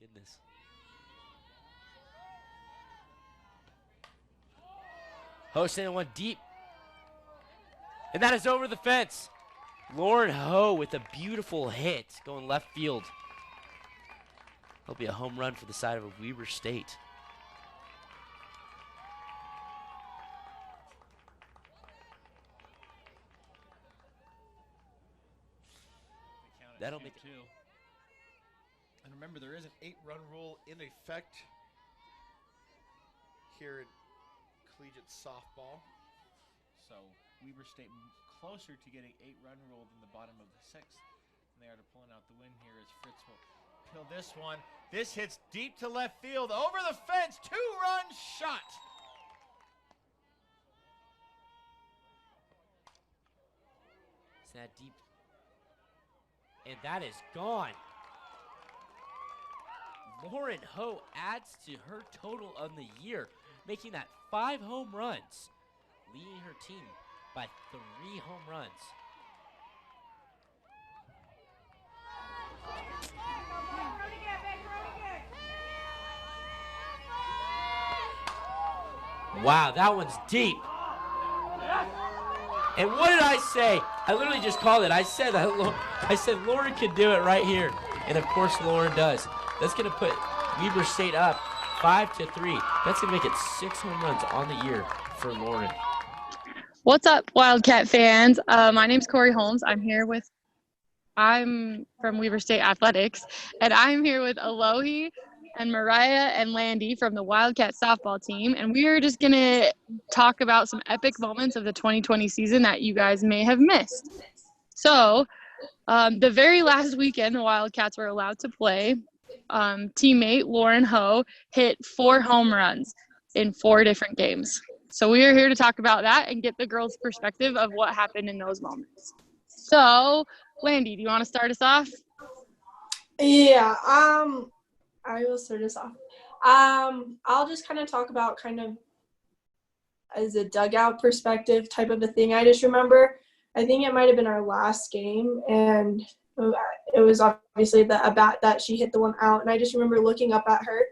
goodness. Ho sending one deep. And that is over the fence. Lauren Ho with a beautiful hit going left field. That'll be a home run for the side of Weber State. That'll make it. And remember, there is an 8-run rule in effect here in collegiate softball. So Weber State closer to getting 8-run rule than the bottom of the 6th. And they are pulling out the win here as Fritz will kill this one. This hits deep to left field, over the fence, 2-run shot. Is that deep? And that is gone. Lauren Ho adds to her total on the year, making that 5 home runs, leading her team by 3 home runs. Wow, that one's deep. And what did I say? I literally just called it. I said Lauren could do it right here. And of course Lauren does. That's going to put Weber State up 5-3. That's going to make it 6 home runs on the year for Lauren. What's up, Wildcat fans? My name's Corie Holmes. I'm from Weber State Athletics, and I'm here with Alohi and Mariah and Landi from the Wildcat softball team, and we are just going to talk about some epic moments of the 2020 season that you guys may have missed. So, the very last weekend the Wildcats were allowed to play, teammate Lauren Ho hit 4 home runs in 4 different games. So we are here to talk about that and get the girls' perspective of what happened in those moments. So, Landi, do you want to start us off? Yeah, I will start us off. I'll just kind of talk about kind of as a dugout perspective type of a thing. I just remember, I think it might have been our last game, and it was obviously a bat that she hit the one out, and I just remember looking up at her,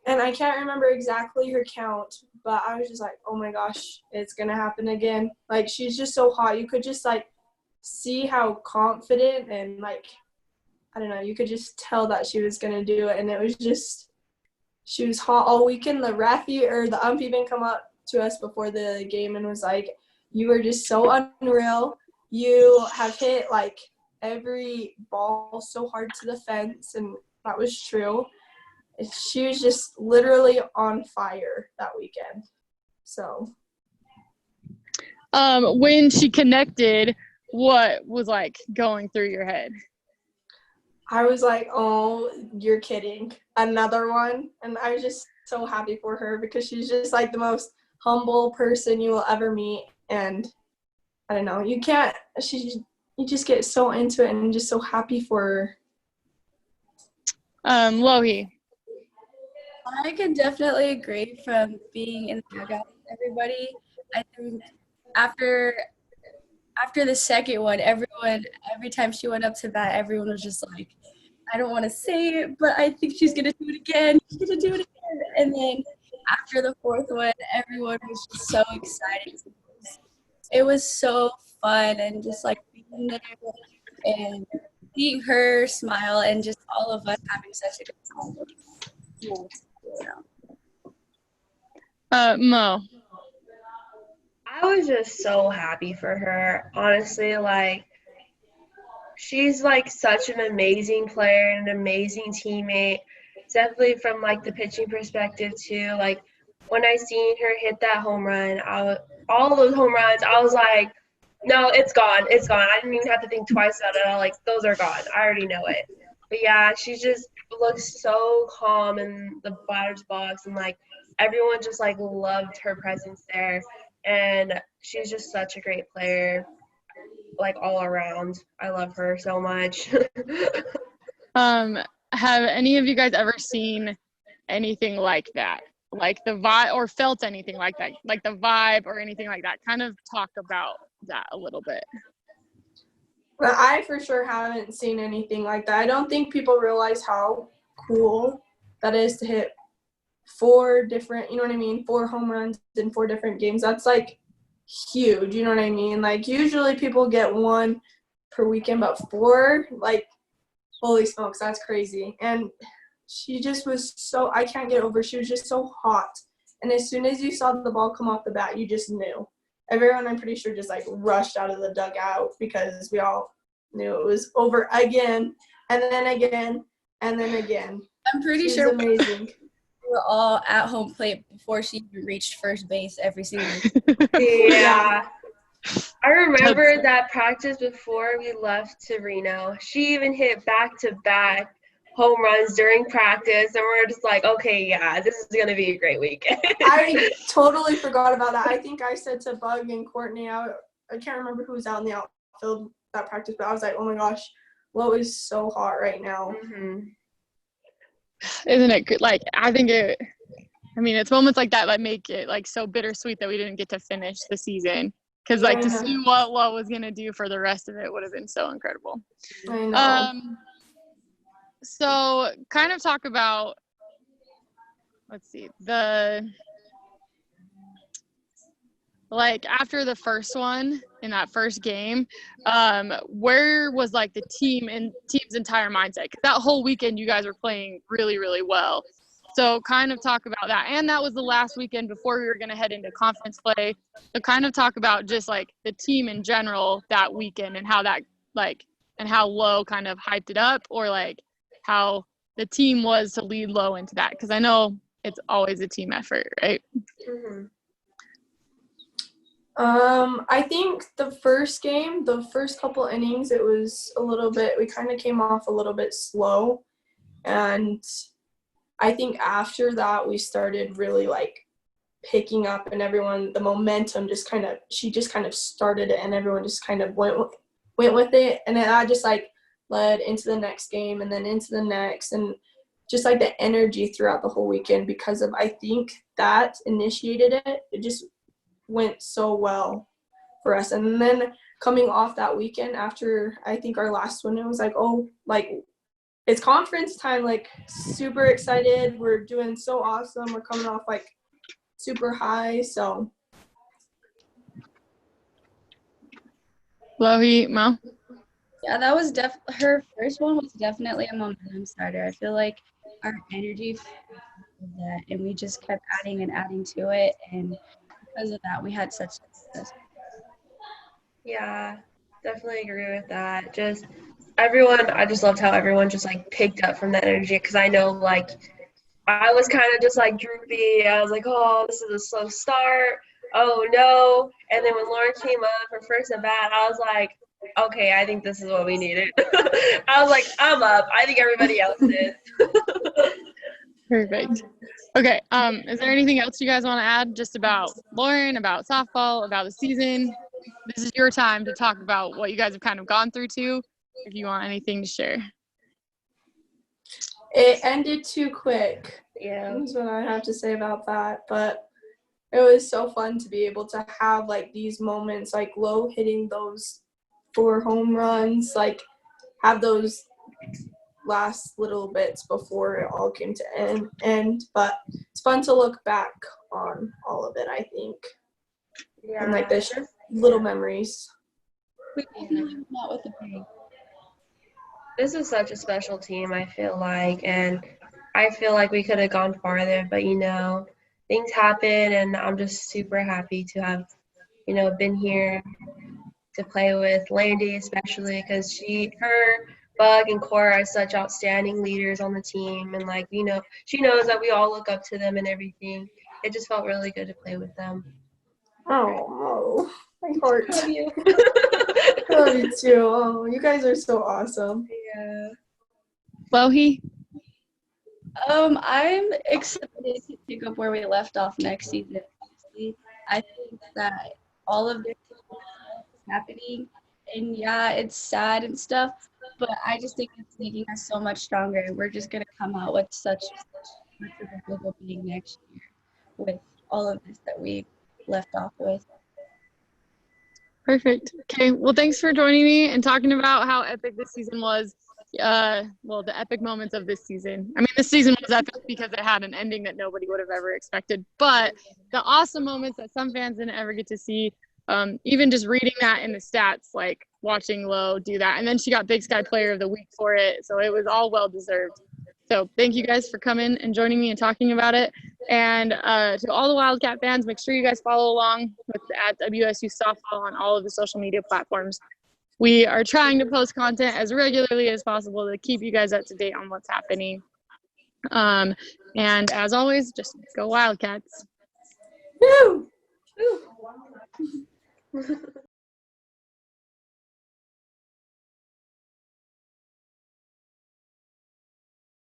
and I can't remember exactly her count, but I was just like, oh my gosh, it's going to happen again. Like, she's just so hot. You could just, like, see how confident and, like, I don't know, you could just tell that she was going to do it, and it was just, she was hot all weekend. The ump even come up to us before the game and was like, you are just so unreal. You have hit, like, every ball so hard to the fence, and that was true. She was just literally on fire that weekend. So. When she connected, what was, like, going through your head? I was like, oh, you're kidding. Another one. And I was just so happy for her because she's just, like, the most humble person you will ever meet. And I don't know, you just get so into it and just so happy for her. Lohi. I can definitely agree from being in the dugout with everybody. I think after the second one, every time she went up to bat, everyone was just like, I don't want to say it, but I think she's going to do it again. She's going to do it again. And then after the 4th one, everyone was just so excited. It was so fun, and just, like, being there and seeing her smile and just all of us having such a good time. Mo. I was just so happy for her. Honestly, like, she's, like, such an amazing player and an amazing teammate. Definitely from, like, the pitching perspective, too. Like, when I seen her hit that home run, all those home runs, I was like, no, it's gone. It's gone. I didn't even have to think twice about it. I was like, those are gone. I already know it. But, yeah, she just looks so calm in the batter's box, and, like, everyone just, like, loved her presence there. And she's just such a great player, like, all around. I love her so much. Have any of you guys ever seen anything like that? Like the vibe, or felt anything like that? Like the vibe or anything like that? Kind of talk about that a little bit. But I for sure haven't seen anything like that. I don't think people realize how cool that is to hit 4 different, you know what I mean, 4 home runs in 4 different games. That's like huge, you know what I mean? Like usually people get 1 per weekend, but 4, like holy smokes, that's crazy. And she just was so, I can't get over, she was just so hot. And as soon as you saw the ball come off the bat, you just knew. Everyone, I'm pretty sure, just like rushed out of the dugout because we all knew it was over again, and then again, and then again. I'm pretty She's sure amazing. we were all at home plate before she even reached first base every single Yeah. I remember that practice before we left to Reno. She even hit back-to-back home runs during practice, and we're just like, okay, yeah, this is going to be a great weekend. I totally forgot about that. I think I said to Bug and Courtney, I can't remember who was out in the outfield that practice, but I was like, oh my gosh, Lo is so hot right now. Mm-hmm. Isn't it good? Like, I think it's moments like that make it like so bittersweet that we didn't get to finish the season. Because like to see what Lo was gonna do for the rest of it would have been so incredible. I know. So kind of talk about, let's see, like after the first one in that first game, where was like the team's entire mindset? Because that whole weekend you guys were playing really, really well. So kind of talk about that. And that was the last weekend before we were going to head into conference play. So kind of talk about just like the team in general that weekend and how that and how Lo kind of hyped it up, or like how the team was to lead Lo into that. Because I know it's always a team effort, right? Mm-hmm. I think the first game, the first couple innings, it was a little bit, we kind of came off a little bit slow. And I think after that we started really like picking up, and everyone, the momentum she just kind of started it, and everyone just kind of went with it. And then I just like led into the next game and then into the next, and just like the energy throughout the whole weekend, because of, I think that initiated it. It just went so well for us. And then coming off that weekend after I think our last one, it was like, oh, like it's conference time, like super excited. We're doing so awesome. We're coming off like super high. So Alohi, Mo? Yeah, that was her first one was definitely a momentum starter. I feel like our energy that, and we just kept adding and adding to it, and because of that we had such success. Yeah, definitely agree with that. Just everyone, I just loved how everyone just like picked up from that energy, because I know like I was kind of just like droopy. I was like, oh, this is a slow start. Oh no. And then when Lauren came up, her first at bat, I was like, okay, I think this is what we needed. I was like, I'm up. I think everybody else is. Perfect. Okay. Is there anything else you guys want to add just about Lauren, about softball, about the season? This is your time to talk about what you guys have kind of gone through too, if you want anything to share. it ended too quick. Yeah. That's what I have to say about that. But it was so fun to be able to have like these moments, like Lo hitting those 4 home runs, like have those last little bits before it all came to end. But it's fun to look back on all of it, I think. Yeah. And like the little memories. Not with the big. This is such a special team, I feel like, and I feel like we could have gone farther, but things happen, and I'm just super happy to have, been here to play with Landi, especially because her, Bug, and Corie are such outstanding leaders on the team, and she knows that we all look up to them and everything. It just felt really good to play with them. Oh, my heart. Love you. Love you too. Oh, you guys are so awesome. Yeah. Alohi? I'm excited to pick up where we left off next season. I think that all of this is happening, and yeah, it's sad and stuff, but I just think it's making us so much stronger, and we're just gonna come out with such of a big opening next year with all of this that we left off with. Perfect. Okay. Well, thanks for joining me and talking about how epic this season was. the epic moments of this season. I mean, this season was epic because it had an ending that nobody would have ever expected, but the awesome moments that some fans didn't ever get to see, even just reading that in the stats, like watching Lo do that. And then she got Big Sky Player of the Week for it. So it was all well-deserved. So thank you guys for coming and joining me and talking about it. And to all the Wildcat fans, make sure you guys follow along with at WSU Softball on all of the social media platforms. We are trying to post content as regularly as possible to keep you guys up to date on what's happening. And as always, just go Wildcats. Woo! Woo.